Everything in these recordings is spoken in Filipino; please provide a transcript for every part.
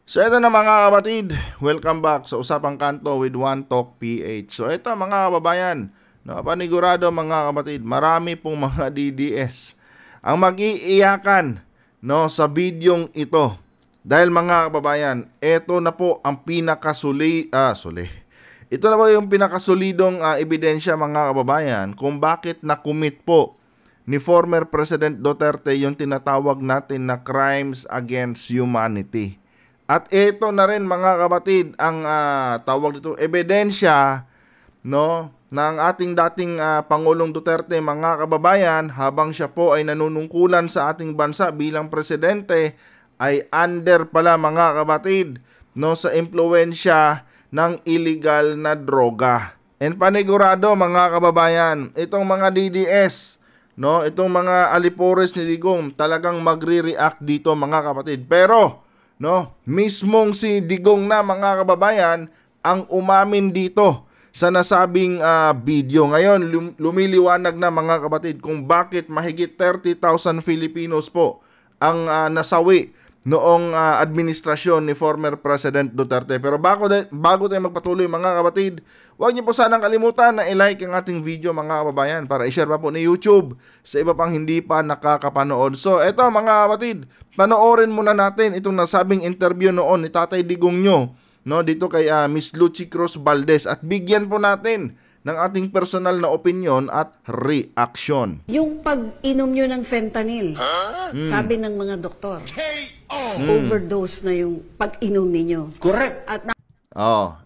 So ito na mga kapatid, welcome back sa Usapang Kanto with One Talk PH. So ito mga kababayan, panigurado mga kapatid, marami pong mga DDS ang mag-iiyakan sa bidyong ito. Dahil mga kababayan, ito na po ang Ito na po yung pinakasolidong ebidensya mga kababayan kung bakit na-commit po ni former President Duterte yung tinatawag natin na crimes against humanity. At ito na rin mga kapatid ang tawag dito ebidensya ng ating dating Pangulong Duterte mga kababayan habang siya po ay nanunungkulan sa ating bansa bilang presidente ay under pala mga kapatid sa impluwensya ng illegal na droga. And panigurado mga kababayan, itong mga DDS, itong mga alipores ni Digong talagang magre-react dito mga kapatid. Pero mismong si Digong na mga kababayan ang umamin dito sa nasabing video. Ngayon lumiliwanag na mga kapatid kung bakit mahigit 30,000 Filipinos po ang nasawi noong administrasyon ni former President Duterte. Pero bago tayo magpatuloy mga kapatid, huwag niyo po sanang kalimutan na i-like ang ating video mga kababayan para i-share pa po ni YouTube sa iba pang hindi pa nakakapanood. So eto mga kapatid, panoorin muna natin itong nasabing interview noon ni Tatay Digong nyo dito kay Miss Lucy Cruz Valdez at bigyan po natin ng ating personal na opinion at reaction. Yung pag-inom nyo ng fentanyl, sabi ng mga doktor, overdose na yung pag-inom ninyo. Correct. At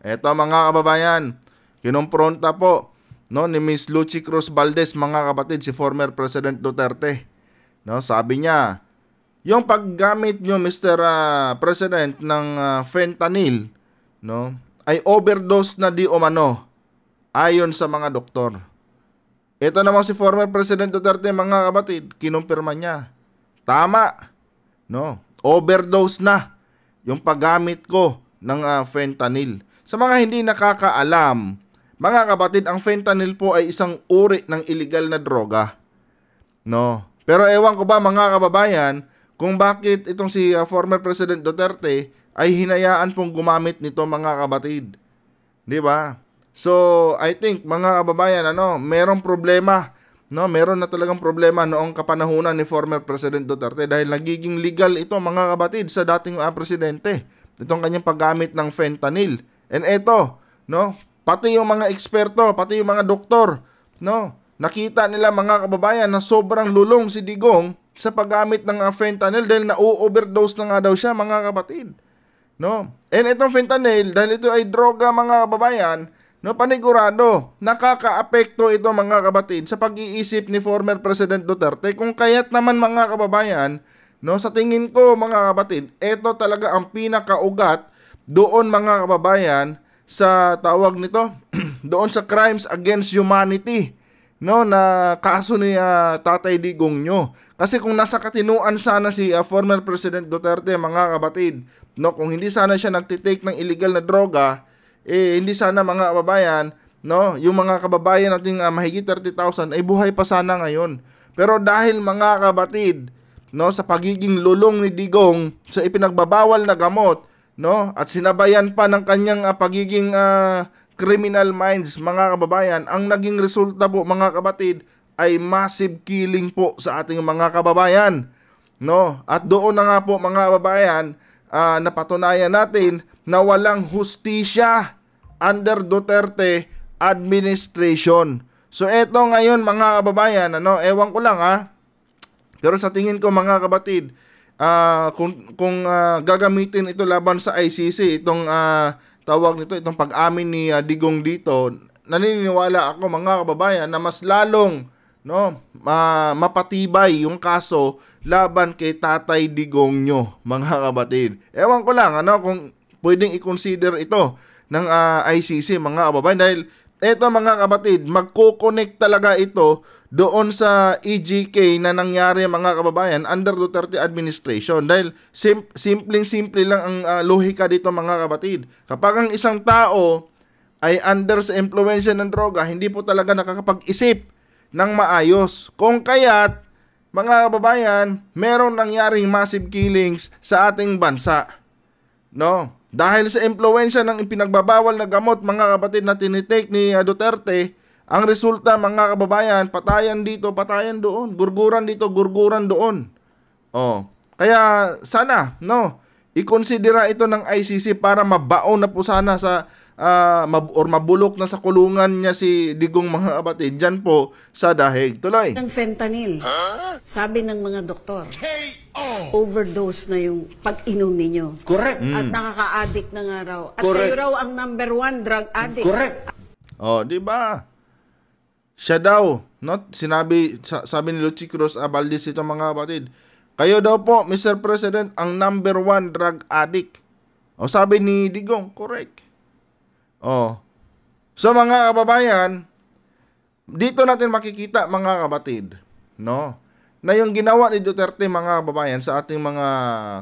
Eto mga kababayan, kinumpronta po ni Miss Lucy Cruz Valdez mga kapatid si former President Duterte. Sabi niya, yung paggamit nyo Mr. President ng fentanyl ay overdose na di umano ayon sa mga doktor. Ito naman si former President Duterte mga kapatid, kinumpirma niya. Tama. Overdose na yung paggamit ko ng fentanyl. Sa mga hindi nakakaalam, mga kapatid, ang fentanyl po ay isang uri ng illegal na droga. Pero ewan ko ba mga kababayan kung bakit itong si former President Duterte ay hinayaan pong gumamit nito mga kapatid. 'Di ba? So, I think mga kababayan, merong problema. Meron na talagang problema noong kapanahunan ni former President Duterte dahil nagiging legal ito mga kapatid sa dating presidente. Itong kanyang paggamit ng fentanyl. And eto, pati yung mga eksperto, pati yung mga doktor, nakita nila mga kababayan na sobrang lulong si Digong sa paggamit ng fentanyl dahil na-overdose na nga daw siya mga kapatid. And itong fentanyl, dahil ito ay droga mga kababayan, panigurado, nakaka-apekto ito mga kapatid sa pag-iisip ni former President Duterte. Kung kaya't naman mga kababayan, sa tingin ko mga kapatid, ito talaga ang pinakaugat doon mga kababayan sa tawag nito, doon sa crimes against humanity, na kaso ni Tatay Digong nyo. Kasi kung nasa katinuan sana si former President Duterte mga kapatid, kung hindi sana siya nagtitake ng illegal na droga, hindi sana mga kababayan, yung mga kababayan nating mahigit 30,000 ay buhay pa sana ngayon. Pero dahil mga kabatid, sa pagiging lulong ni Digong sa ipinagbabawal na gamot, at sinabayan pa ng kanyang pagiging criminal minds, mga kababayan, ang naging resulta po mga kabatid ay massive killing po sa ating mga kababayan. At doon na nga po mga kababayan, napatunayan natin na walang hustisya under Duterte administration. So eto ngayon mga kababayan, ewan ko lang pero sa tingin ko mga kabatid, kung gagamitin ito laban sa ICC, itong tawag nito, itong pag-amin ni Digong dito, naniniwala ako mga kababayan na mas lalong mapatibay yung kaso laban kay Tatay Digong nyo mga kabatid. Ewan ko lang kung pwedeng i-consider ito ng ICC mga kababayan dahil eto mga kabatid, magko-connect talaga ito doon sa EJK na nangyari mga kababayan under Duterte administration dahil simpleng-simple lang ang lohika dito mga kabatid. Kapag ang isang tao ay under sa impluwensya ng droga, hindi po talaga nakakapag-isip ng maayos. Kung kaya't mga kababayan, meron nangyaring massive killings sa ating bansa. no? Dahil sa impluwensya ng ipinagbabawal na gamot, mga kapatid, na tinitake ni Duterte, ang resulta, mga kababayan, patayan dito, patayan doon, gurguran dito, gurguran doon. Oh, kaya sana, no, ikonsidera ito ng ICC para mabaon na po sana sa or mabulok na sa kulungan niya si Digong, mga kapatid, dyan po sa Dahig. Tuloy. Ng fentanyl. Sabi ng mga doktor, overdose na yung pag-inom ninyo. Correct. At nakaka-addict na nga raw. At Correct. kayo raw ang number 1 drug addict. Correct. Oh, di ba? Siya daw, not sabi ni Lucy Cruz Valdez ito, mga kapatid. Kayo daw po, Mr. President, ang number 1 drug addict. O sabi ni Digong, correct. Oh. So mga kababayan, dito natin makikita, mga kapatid, no, na yung ginawa ni Duterte, mga kababayan, sa ating mga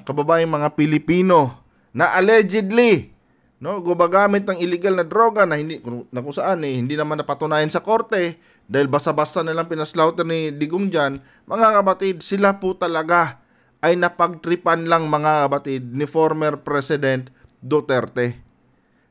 kababayan, mga Pilipino, na allegedly, no, gumagamit ng illegal na droga na hindi na kung saan hindi naman napatunayan sa korte dahil basta-basta nilang pinaslaughter ni Digong dyan, mga kapatid, sila po talaga ay napagtripan lang, mga kapatid, ni former President Duterte.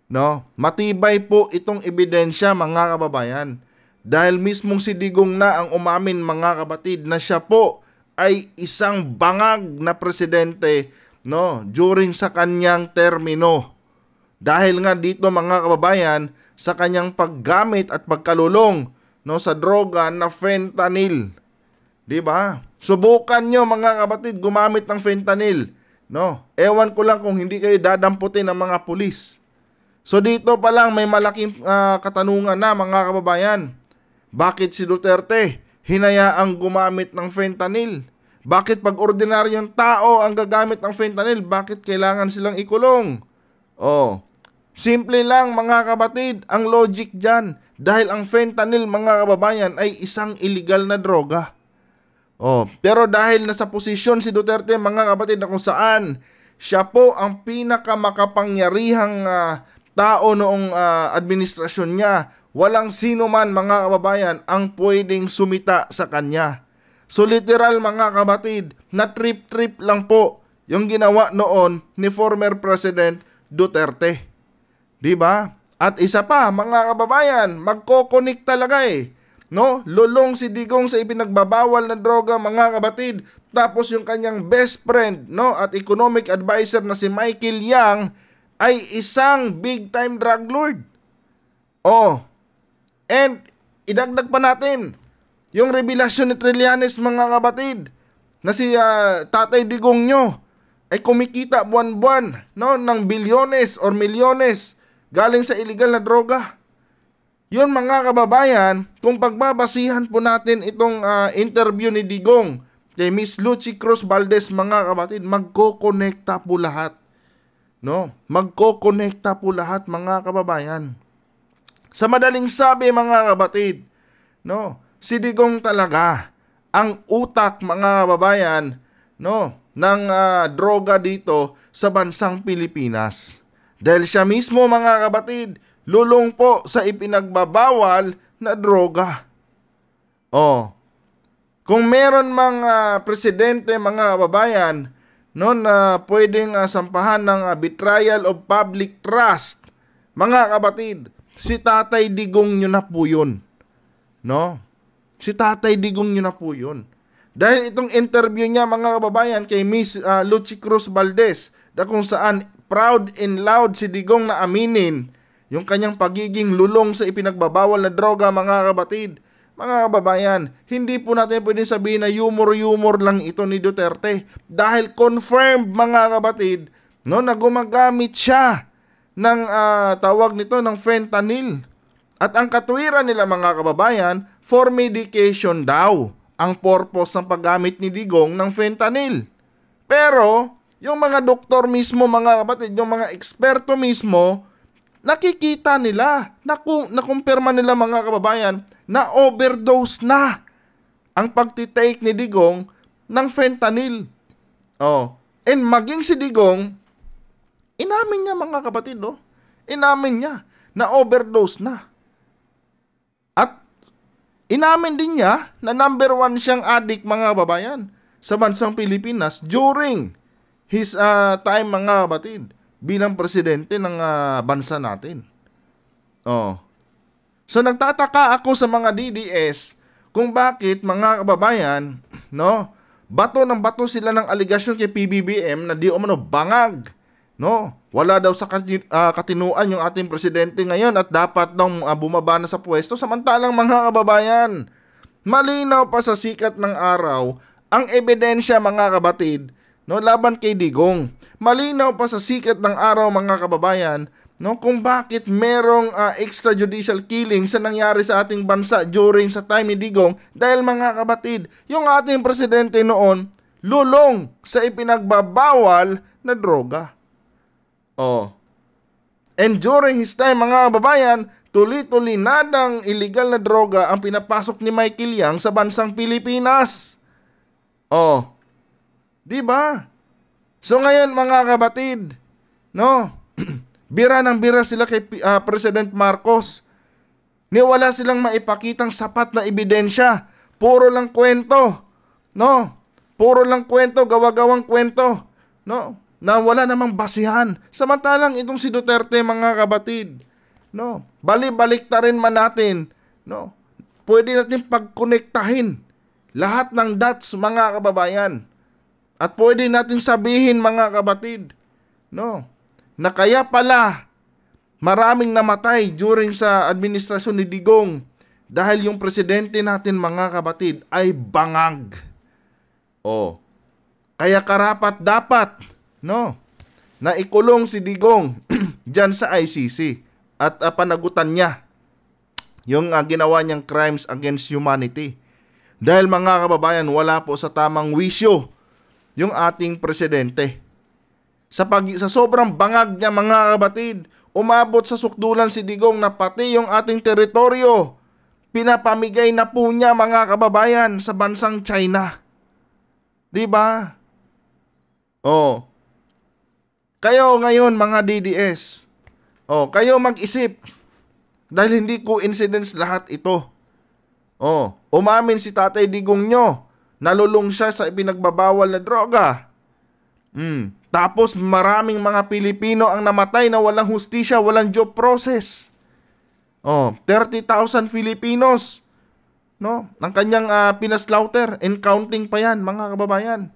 No, matibay po itong ebidensya, mga kababayan, dahil mismong si Digong na ang umamin, mga kapatid, na siya po ay isang bangag na presidente, no, during sa kanyang termino. Dahil nga dito, mga kababayan, sa kanyang paggamit at pagkalulong, no, sa droga na fentanyl. 'Di ba? Subukan nyo, mga kapatid, gumamit ng fentanyl, no? Ewan ko lang kung hindi kayo dadamputin ng mga pulis. So dito pa lang may malaking katanungan na, mga kababayan. Bakit si Duterte hinayaang gumamit ng fentanyl? Bakit pag ordinaryong tao ang gagamit ng fentanyl, bakit kailangan silang ikulong? Oh, simple lang, mga kapatid, ang logic dyan. Dahil ang fentanyl, mga kababayan, ay isang illegal na droga. Oh, pero dahil nasa posisyon si Duterte, mga kapatid, na kung saan siya po ang pinakamakapangyarihang tao noong administrasyon niya, walang sino man, mga kababayan, ang pwedeng sumita sa kanya. So literal, mga kapatid, na trip-trip lang po yung ginawa noon ni former President Duterte. 'Di ba? At isa pa, mga kababayan, magko-connect talaga no? Lulong si Digong sa ipinagbabawal na droga, mga kapatid. Tapos yung kanyang best friend, no, at economic advisor na si Michael Yang ay isang big time drug lord. Oh. And idagdag pa natin yung revelasyon ni Trillanes, mga kapatid, na si Tatay Digong nyo ay kumikita buwan-buwan, no, ng bilyones or milyones galing sa illegal na droga. Yun, mga kababayan, kung pagbabasihan po natin itong interview ni Digong kay Miss Lucy Cruz Valdez, mga kapatid, magko-connecta po lahat. No? Magko-connecta po lahat, mga kababayan. Sa madaling sabi, mga kapatid, no, si Digong talaga ang utak, mga kababayan, no, ng droga dito sa bansang Pilipinas. Dahil siya mismo, mga kapatid, lulong po sa ipinagbabawal na droga. Oh. Kung meron mga presidente, mga kababayan, no, na pwedeng sampahan ng betrayal of public trust, mga kapatid, si Tatay Digong nyo na po yun. No? Si Tatay Digong nyo na po yun. Dahil itong interview niya, mga kababayan, kay Miss Lucy Cruz Valdez, na kung saan proud and loud si Digong na aminin yung kanyang pagiging lulong sa ipinagbabawal na droga, mga kapatid. Mga kababayan, hindi po natin pwedeng sabihin na humor-humor lang ito ni Duterte. Dahil confirmed, mga kapatid, no, na gumagamit siya ng tawag nito ng fentanyl. At ang katwiran nila, mga kababayan, for medication daw ang purpose ng paggamit ni Digong ng fentanyl. Pero yung mga doktor mismo, mga kapatid, yung mga eksperto mismo, nakikita nila, nakumpirma nila, mga kababayan, na overdose na ang pagtitake ni Digong ng fentanyl. Oh. And maging si Digong, inamin niya, mga kapatid, inamin niya na overdose na. At inamin din niya na number 1 siyang addict, mga kababayan, sa bansang Pilipinas during his time, mga kapatid, bilang presidente ng bansa natin. Oh. So nagtataka ako sa mga DDS kung bakit mga kababayan, no? Bato ng bato sila ng aligasyon kay PBBM na di umano bangag, no? Wala daw sa katinuan yung ating presidente ngayon at dapat nang bumaba na sa pwesto. Samantalang mga kababayan, malinaw pa sa sikat ng araw ang ebidensya mga kabatid, no, laban kay Digong. Malinaw pa sa sikat ng araw mga kababayan, no, kung bakit merong extrajudicial killing sa nangyari sa ating bansa during sa time ni Digong. Dahil mga kabatid, yung ating presidente noon lulong sa ipinagbabawal na droga. And during his time mga kababayan, tuloy-tuloy nadang illegal na droga ang pinapasok ni Michael Yang sa bansang Pilipinas. Di ba? So ngayon mga kabatid, no, bira ng bira sila kay President Marcos. Wala silang maipakitang sapat na ebidensya. Puro lang kwento. No? Puro lang kwento, gawa-gawang kwento. No? Na wala namang basihan. Samantalang itong si Duterte mga kabatid, no? Bali-balik ta rin man natin, no? Pwede natin pagkonektahin lahat ng dots mga kababayan. At pwede natin sabihin mga kabatid, no, na kaya pala maraming namatay during sa administrasyon ni Digong dahil yung presidente natin mga kabatid ay bangag. Kaya karapat dapat, no, na ikulong si Digong dyan sa ICC at panagutan niya yung ginawa niyang crimes against humanity. Dahil mga kababayan, wala po sa tamang wisyo yung ating presidente. Sa sobrang bangag niya mga kabatid, umabot sa sukdulan si Digong na pati yung ating teritoryo pinapamigay na po niya mga kababayan sa bansang China. Di ba? Kayo ngayon mga DDS, kayo mag-isip dahil hindi coincidence lahat ito. Umamin si Tatay Digong nyo, nalulong siya sa ipinagbabawal na droga. Tapos maraming mga Pilipino ang namatay na walang hustisya, walang due process. 30,000 Filipinos, no, ang kanyang pinaslaughter and counting pa yan mga kababayan.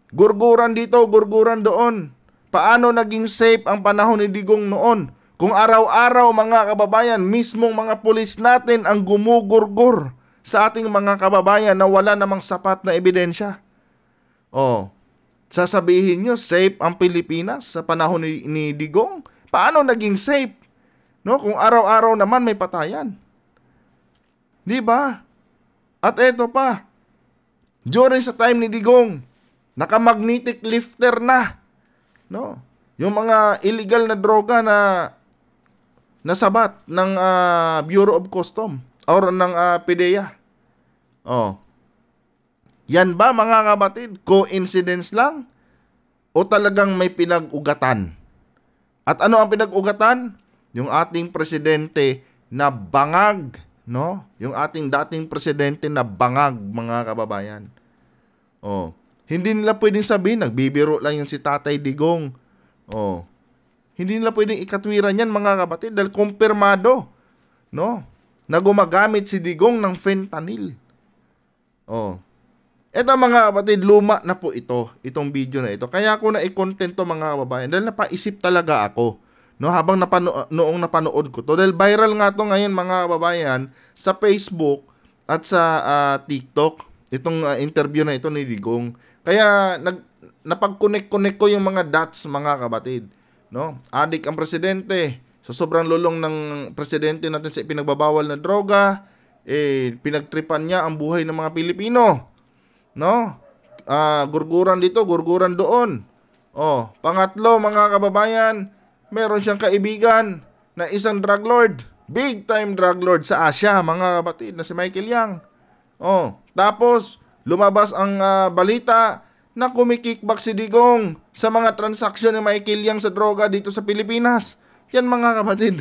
Gurguran dito, gurguran doon. Paano naging safe ang panahon ni Digong noon? Kung araw-araw mga kababayan, mismong mga pulis natin ang gumugurgur sa ating mga kababayan na wala namang sapat na ebidensya. Sasabihin nyo, safe ang Pilipinas sa panahon ni Digong? Paano naging safe? No, kung araw-araw naman may patayan. Di ba? At eto pa, during sa time ni Digong, naka-magnetic lifter na, no? Yung mga illegal na droga na nasabat ng Bureau of Custom or ng PDEA. Yan ba mga kabatid? Coincidence lang? O talagang may pinag-ugatan? At ano ang pinag-ugatan? Yung ating presidente na bangag, no? Yung ating dating presidente na bangag mga kababayan. Hindi nila pwedeng sabihin, nagbibiro lang yan si Tatay Digong. Hindi nila pwedeng ikatwiran yan mga kabatid dahil kumpirmado, no, na gumagamit si Digong ng fentanyl. Eto mga kabatid, luma na po itong video na ito. Kaya ako na i-content to mga kababayan dahil napaisip talaga ako, no, habang noong napanood ko to. Dahil viral nga to ngayon mga kababayan sa Facebook at sa TikTok, itong interview na ito ni Digong. Kaya napag-connect ko yung mga dots mga kabatid, no? Adik ang presidente. So sobrang lulong ng presidente natin sa pinagbabawal na droga, pinagtripan niya ang buhay ng mga Pilipino, no? Gurguran dito, gurguran doon. Pangatlo mga kababayan, meron siyang kaibigan na isang drug lord, big time drug lord sa Asia mga kabatid, na si Michael Yang. Tapos lumabas ang balita na kumikickback si Digong sa mga transaksyon ni Michael Yang sa droga dito sa Pilipinas. Yan mga kapatid.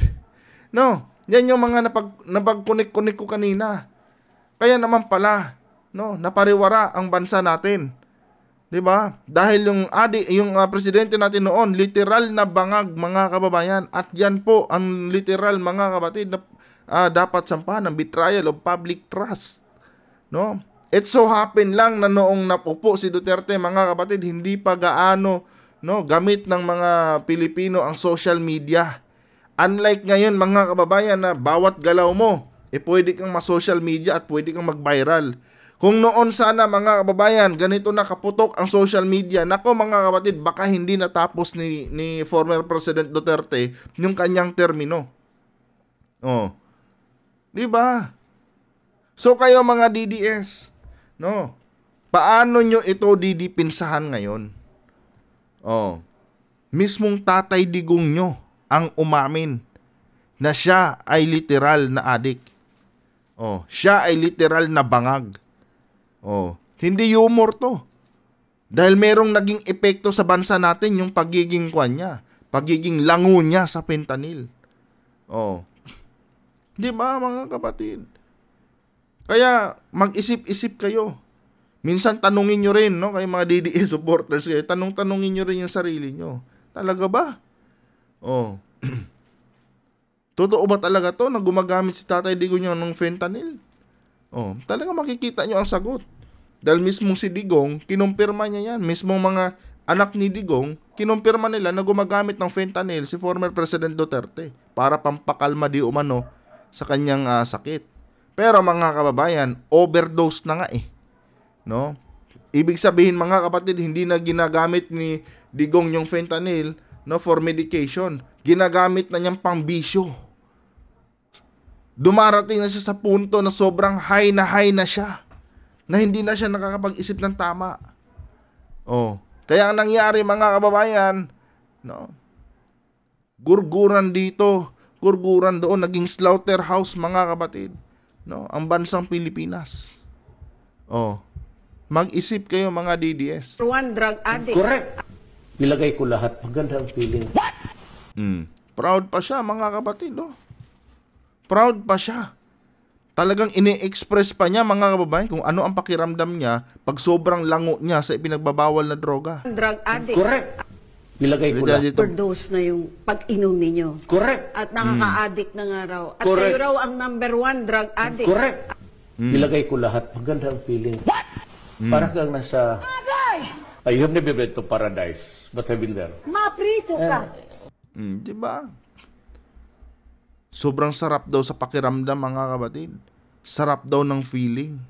No, yan yung mga napag-connect ko kanina. Kaya naman pala, no, napariwara ang bansa natin. 'Di ba? Dahil yung presidente natin noon, literal na bangag mga kababayan. At yan po ang literal mga kapatid na dapat sampahan ng betrayal of public trust. No? It so happen lang na noong napupo si Duterte mga kapatid, hindi pa gaano gamit ng mga Pilipino ang social media. Unlike ngayon mga kababayan na bawat galaw mo, pwede kang ma-social media at pwede kang mag-viral. Kung noon sana mga kababayan, ganito na kaputok ang social media, nako mga kapatid, baka hindi natapos ni former President Duterte yung kanyang termino. Oh. 'Di ba? So kayo mga DDS, paano nyo ito didipinsahan ngayon? Oh. Mismong Tatay Digong nyo ang umamin na siya ay literal na adik. Oh, siya ay literal na bangag. Oh, hindi humor to. Dahil merong naging epekto sa bansa natin yung pagiging pagiging lango niya sa fentanyl. Oh. 'Di ba mga kapatid? Kaya mag-isip-isip kayo. Minsan tanungin nyo rin, kay mga DDS supporters kayo, tanungin nyo rin yung sarili nyo. Talaga ba? Oh. Totoo ba talaga to na gumagamit si Tatay Digong ng fentanyl? Oh, talaga makikita nyo ang sagot. Dahil mismong si Digong, kinumpirma niya yan. Mismong mga anak ni Digong, kinumpirma nila na gumagamit ng fentanyl si former President Duterte para pampakalma di umano sa kanyang sakit. Pero mga kababayan, overdose na nga no? Ibig sabihin mga kapatid, hindi na ginagamit ni Digong yung fentanyl for medication. Ginagamit na niyang pangbisyo. Dumarating na siya sa punto na sobrang high na siya. Na hindi na siya nakakapag-isip ng tama. Oh, kaya ang nangyari mga kababayan, gurguran dito, gurguran doon, naging slaughterhouse mga kapatid, ang bansang Pilipinas. Oh, mag-isip kayo mga DDS. One drug addict. Correct. Nilagay ko lahat. Maganda ang feeling. Proud pa siya mga kapatid, Proud pa siya. Talagang ini-express pa niya mga kababayan kung ano ang pakiramdam niya pag sobrang lango niya sa ipinagbabawal na droga. Drug addict. Correct. Nilagay ko lahat. Overdose na yung pag-inom ninyo. Correct. At nakaka-addict na nga raw. At Correct. kayo raw ang number 1 drug addict. Correct. Nilagay ko lahat. Maganda ang feeling. Para kang nasa... I have never been to paradise, but I've been there. Mapriso ka. Diba? Sobrang sarap daw sa pakiramdam mga kapatid. Sarap daw ng feeling.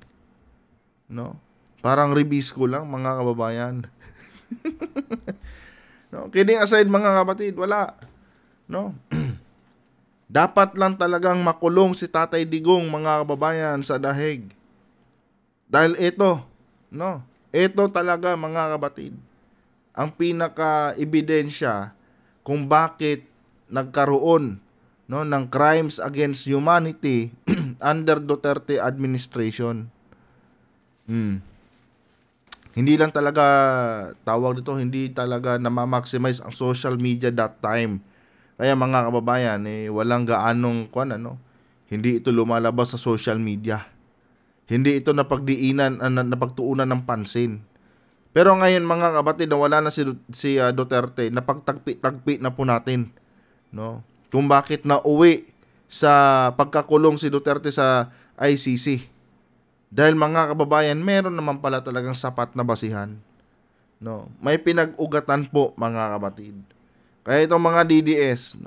Parang ribisco lang mga kababayan. Kidding aside mga kapatid, wala. Dapat lang talagang makulong si Tatay Digong mga kababayan sa dahig. Dahil ito talaga mga kapatid, ang pinaka-ebidensya kung bakit nagkaroon ng crimes against humanity under Duterte administration. Hindi lang talaga hindi talaga na-maximize ang social media that time. Kaya mga kababayan, walang gaanong hindi ito lumalabas sa social media. Hindi ito napagtuunan ng pansin. Pero ngayon mga kapatid, na wala na si Duterte, napagtagpi-tagpi na po natin, kung bakit nauwi sa pagkakulong si Duterte sa ICC. Dahil mga kababayan, meron naman pala talagang sapat na basihan. May pinag-ugatan po mga kapatid. Kaya itong mga DDS,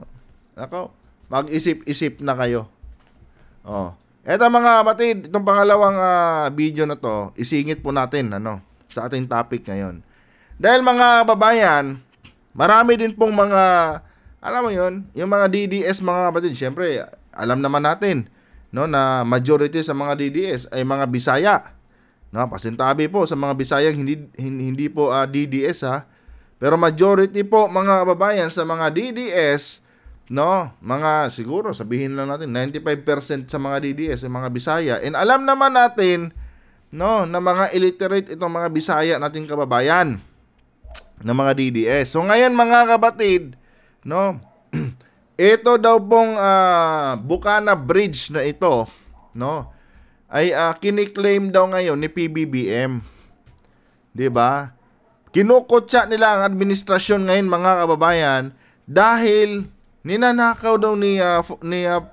mag-isip-isip na kayo. Eto mga kapatid, itong pangalawang video na to, isingit po natin sa ating topic ngayon. Dahil mga kababayan, marami din pong mga, alam mo yun, yung mga DDS mga kapatid, syempre, alam naman natin, na majority sa mga DDS ay mga Bisaya. Pasintabi po sa mga Bisayang hindi po DDS Pero majority po mga kababayan sa mga DDS, mga siguro sabihin lang natin 95% sa mga DDS ay mga Bisaya. And alam naman natin na mga illiterate itong mga Bisaya nating kababayan na mga DDS. So ngayon mga kapatid, ito daw pong Bukana Bridge na ito, ay kiniklaim daw ngayon ni PBBM. 'Di ba? kinukutsa nila ang administrasyon ngayon, mga kababayan, dahil ninanakaw daw ni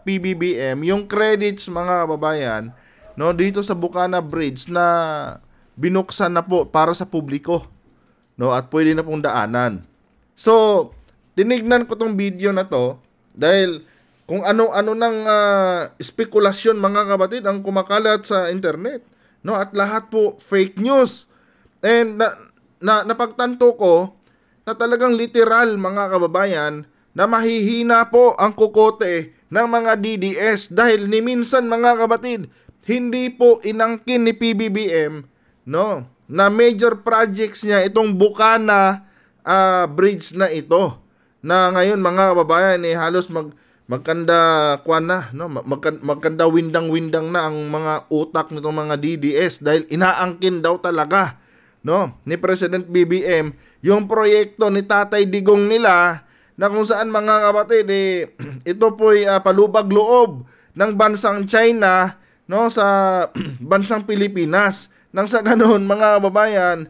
PBBM yung credits, mga kababayan, no, dito sa Bukana Bridge na binuksan na po para sa publiko, no, at pwede na pong daanan. So, tinignan ko tong video na to dahil kung ano-ano ng spekulasyon, mga kapatid, ang kumakalat sa internet, no, at lahat po fake news. And napagtanto ko na talagang literal, mga kababayan, na mahihina po ang kukote ng mga DDS dahil ni minsan, mga kapatid, hindi po inangkin ni PBBM, no, na major projects niya itong Bukana Bridge na ito, na ngayon, mga kababayan, halos magkanda kwan na, no, magkanda windang-windang na ang mga utak nitong mga DDS dahil inaangkin daw talaga, no, ni President BBM yung proyekto ni Tatay Digong nila, na kung saan, mga kapatid, ito po'y palubag loob ng bansang China, no, sa bansang Pilipinas. Nang sa ganoon, mga kababayan,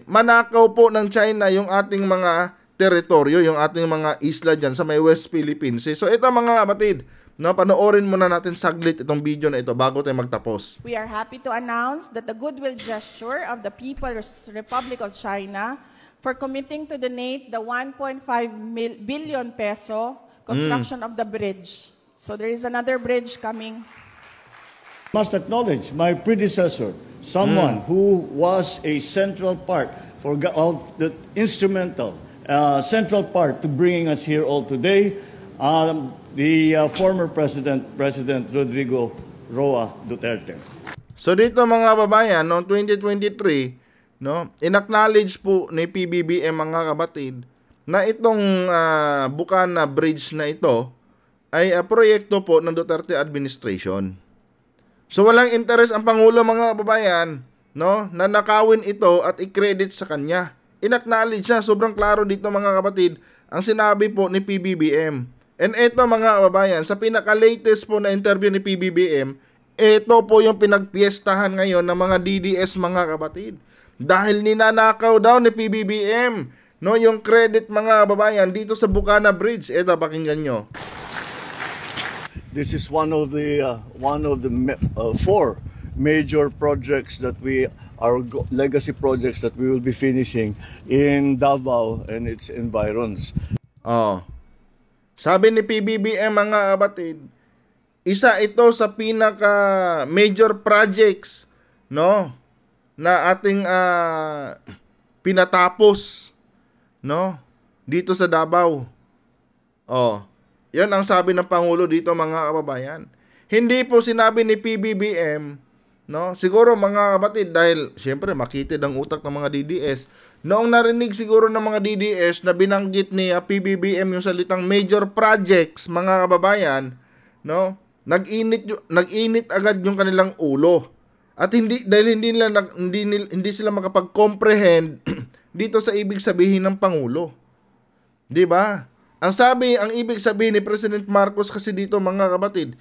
manakaw po ng China yung ating mga teritoryo, yung ating mga isla dyan sa may West Philippines. So ito, mga kapatid, no, panoorin muna natin saglit itong video na ito bago tayo magtapos. We are happy to announce that the goodwill gesture of the People's Republic of China for committing to donate the 1.5 billion peso construction of the bridge. So there is another bridge coming. Must acknowledge my predecessor, someone who was a central part of the instrumental central part to bringing us here all today, the former President Rodrigo Roa Duterte. So dito, mga babayan, noong 2023, no, inacknowledge po ni PBBM, mga kapatid, na itong Bukana Bridge na ito ay proyekto po ng Duterte administration. So walang interes ang Pangulo, mga kababayan, no, na nakawin ito at i-credit sa kanya. Inacknowledge siya, sobrang klaro dito, mga kapatid, ang sinabi po ni PBBM. And ito, mga kababayan, sa pinaka-latest po na interview ni PBBM, ito po yung pinagpiestahan ngayon ng mga DDS, mga kapatid. Dahil ninanakaw daw ni PBBM, no, yung credit, mga kababayan, dito sa Bukana Bridge. Ito, pakinggan nyo. This is one of the four major projects that our legacy projects that we will be finishing in Davao and its environs. Sabi ni PBBM, mga kapatid, isa ito sa pinaka major projects, no, na ating pinatapos, no, dito sa Davao. Yan ang sabi ng Pangulo dito, mga kababayan. Hindi po sinabi ni PBBM, no, siguro, mga kapatid, dahil siyempre makitid ang utak ng mga DDS. Noong narinig siguro ng mga DDS na binanggit ni PBBM yung salitang major projects, mga kababayan, no, nag-init agad yung kanilang ulo. At dahil hindi sila makapag-comprehend dito sa ibig sabihin ng Pangulo. 'Di ba? Ang ibig sabihin ni President Marcos kasi dito, mga kapatid,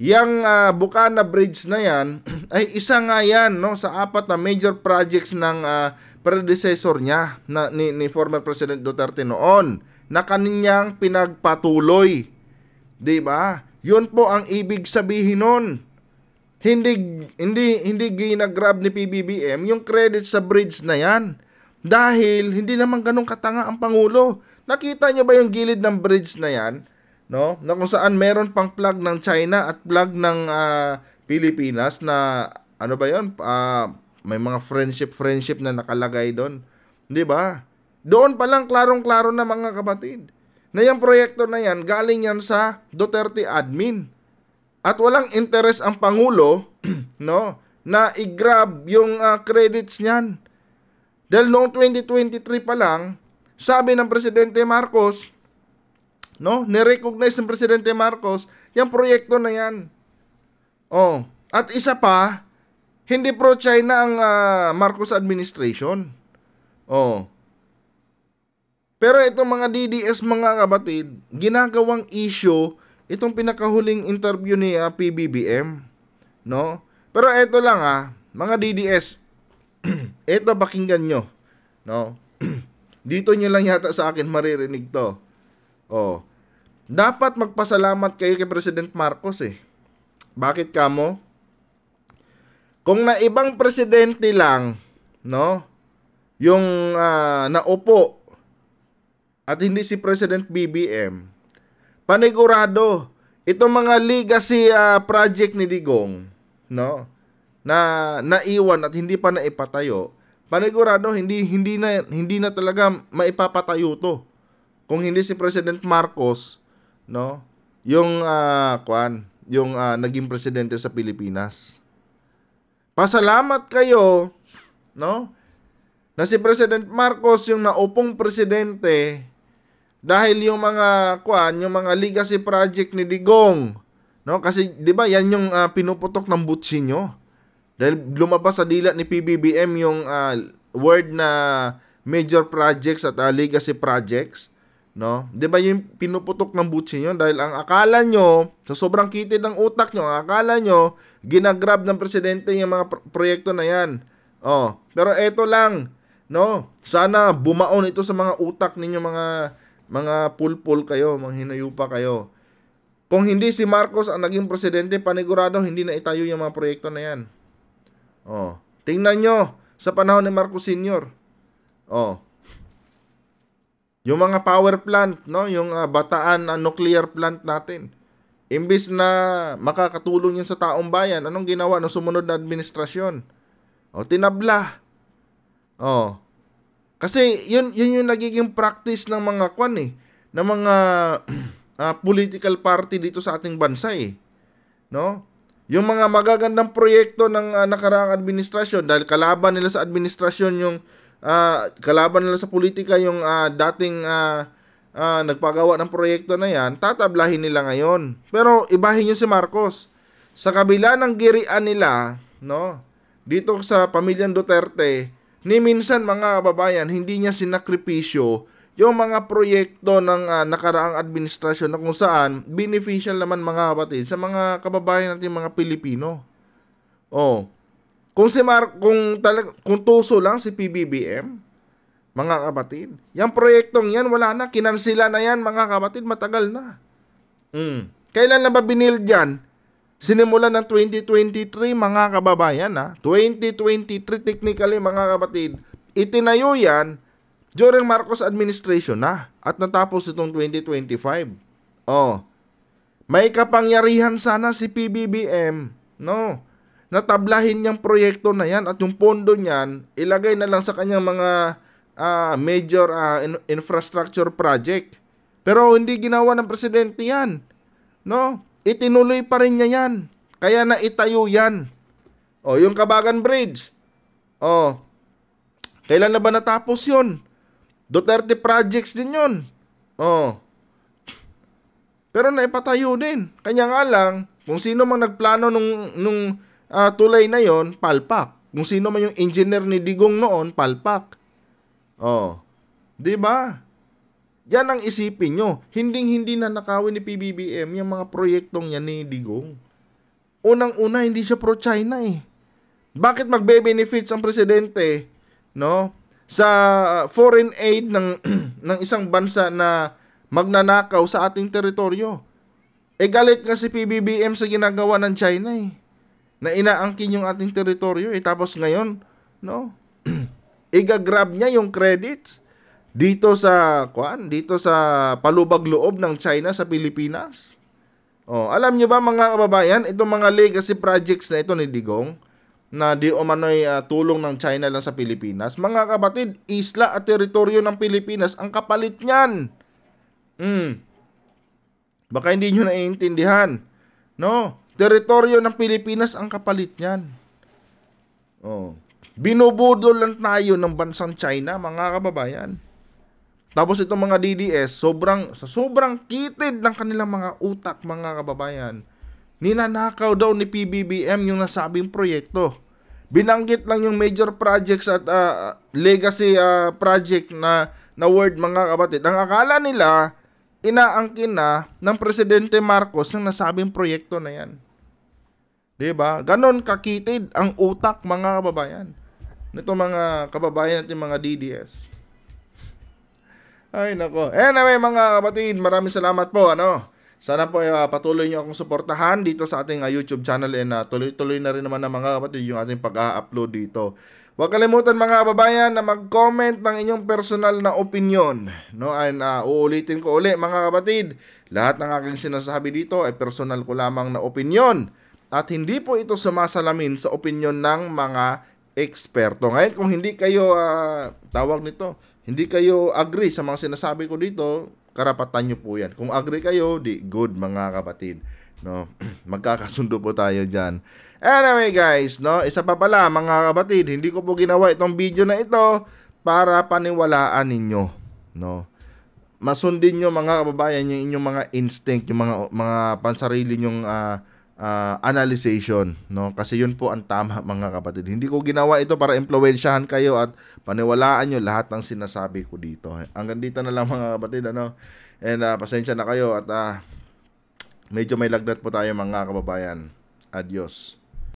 yang Bukana Bridge na yan ay isa nga yan, no, sa 4 na major projects ng predecessor niya ni former President Duterte noon na kanyang pinagpatuloy. 'Di ba? 'Yun po ang ibig sabihin nun. Hindi ginagrab ni PBBM yung credit sa bridge na yan. Dahil hindi naman ganun katanga ang Pangulo. Nakita nyo ba yung gilid ng bridge na yan? No? Na kung saan meron pang flag ng China at flag ng Pilipinas na ano ba yun? May mga friendship na nakalagay doon. 'Di ba? Doon pa lang klarong-klaro na, mga kapatid, na yung proyekto na yan galing yan sa Duterte admin. At walang interes ang Pangulo, no, na i-grab yung credits niyan. Dahil noong 2023 pa lang, sabi ng Presidente Marcos, no, ni-recognize ng Presidente Marcos yung proyekto na yan. At isa pa, hindi pro-China ang Marcos administration. Pero itong mga DDS, mga kapatid, ginagawang issue itong pinakahuling interview ni PBBM, no? Pero ito lang, mga DDS, ito, pakinggan nyo. No? Dito nyo lang yata sa akin maririnig to. Oh. Dapat magpasalamat kayo kay President Marcos eh. Bakit kamo? Kung na ibang presidente lang, no? Yung naupo at hindi si President BBM, panigurado itong mga legacy project ni Digong, no? Na naiwan at hindi pa naipatayo, panigurado hindi na talaga maipapatayo to kung hindi si President Marcos, no, yung naging presidente sa Pilipinas. Pasalamat kayo, no, na si President Marcos yung naupong presidente dahil yung mga legacy project ni Digong, no, kasi 'di ba yan yung pinuputok ng butsi nyo. Dahil lumabas sa dila ni PBBM yung word na major projects at legacy projects, no? 'Di ba yung pinuputok ng butsi nyo? Dahil ang akala nyo, sa sobrang kitid ng utak nyo, ang akala nyo, ginagrab ng presidente yung mga proyekto na yan. Oh, pero eto lang, no? Sana bumaon ito sa mga utak ninyo, mga pulpul kayo, mga hinayupa kayo. Kung hindi si Marcos ang naging presidente, panigurado hindi na itayo yung mga proyekto na yan. Oh, tingnan nyo sa panahon ni Marcos Sr. Oh. Yung mga power plant, no, yung Bataan nuclear plant natin. Imbis na makakatulong yun sa taong bayan, anong ginawa ng sumunod na administrasyon? Oh, tinabla. Oh. Kasi yun yung nagiging practice ng mga ng mga political party dito sa ating bansa eh. No? Yung mga magagandang proyekto ng nakaraang administrasyon, dahil kalaban nila sa administrasyon yung kalaban nila sa politika yung dating nagpagawa ng proyekto na yan, tatablahin nila ngayon. Pero ibahin nyo si Marcos. Sa kabila ng girian nila, no, dito sa pamilyang Duterte, ni minsan mga kababayan, hindi niya sinakripisyo yung mga proyekto ng nakaraang administrasyon na kung saan beneficial naman mga kapatid sa mga kababayan natin mga Pilipino. Oh. Kung kung tuso lang si PBBM, mga kapatid, yung proyektong yan wala na, kinansila na yan mga kapatid, matagal na. Kailan na ba binild yan? Sinimulan ng 2023 mga kababayan 2023 technically mga kapatid, itinayo yan during Marcos administration na at natapos itong 2025. Oh. May kapangyarihan sana si PBBM, no? Natablahin niyang proyekto na yan at yung pondo niyan ilagay na lang sa kanyang mga major infrastructure project. Pero hindi ginawa ng presidente yan, no? Itinuloy pa rin niya yan. Kaya na itayo yan. Oh, yung Kabagan Bridge. Oh. Kailan na ba natapos yun? Duterte projects din yun. Oh. Pero naipatayo din. Kanya nga lang, kung sino mang nagplano nung tulay na yon, palpak. Kung sino man yung engineer ni Digong noon, palpak. Oh. 'Di ba? Yan ang isipin nyo. Hindi na nakawin ni PBBM yung mga proyektong yan ni Digong. Unang-una, hindi siya pro-China eh. Bakit magbe-benefits ang presidente, no, sa foreign aid ng isang bansa na magnanakaw sa ating teritoryo? Galit nga si PBBM sa ginagawa ng China eh, na inaangkin yung ating teritoryo eh. Tapos ngayon, no, igagrab niya yung credits dito sa palubag loob ng China sa Pilipinas. Oh, alam niyo ba mga kababayan, itong mga legacy projects na ito ni Digong na di umano'y tulong ng China lang sa Pilipinas, mga kapatid, isla at teritoryo ng Pilipinas ang kapalit niyan. Baka hindi nyo naiintindihan, no? Teritoryo ng Pilipinas ang kapalit niyan. Oh. Binubudol lang tayo ng bansang China, mga kababayan. Tapos itong mga DDS, sobrang kitid ng kanilang mga utak, mga kababayan. Ninanakaw daw ni PBBM yung nasabing proyekto. Binanggit lang yung major projects at legacy project na word, mga kapatid. Ang akala nila, inaangkin na ng Presidente Marcos yung nasabing proyekto na yan. Diba? Ganon kakitid ang utak, mga kababayan. nito mga kababayan natin mga DDS. Ay nako. Anyway mga kapatid, maraming salamat po Sana po patuloy niyo akong suportahan dito sa ating YouTube channel and tuloy-tuloy na rin naman ng mga kapatid yung ating pag-upload dito. Huwag kalimutan mga kababayan na mag-comment ng inyong personal na opinion. And uulitin ko uli mga kapatid, lahat ng aking sinasabi dito ay personal ko lamang na opinion. At hindi po ito sumasalamin sa opinion ng mga eksperto. Ngayon kung hindi kayo, hindi kayo agree sa mga sinasabi ko dito, karapatan nyo po yan. Kung agree kayo, di good mga kapatid. Magkakasundo po tayo dyan. Anyway guys, isa pa pala mga kapatid, hindi ko po ginawa itong video na ito para paniwalaan ninyo. Masundin nyo mga kababayan yung inyong mga instinct, yung mga pansarili nyong analyzation, kasi yun po ang tama mga kapatid. Hindi ko ginawa ito para impluwensyahan kayo at paniwalaan nyo lahat ng sinasabi ko dito. Hanggang dito na lang mga kapatid, and pasensya na kayo at medyo may lagnat po tayo mga kababayan. Adios.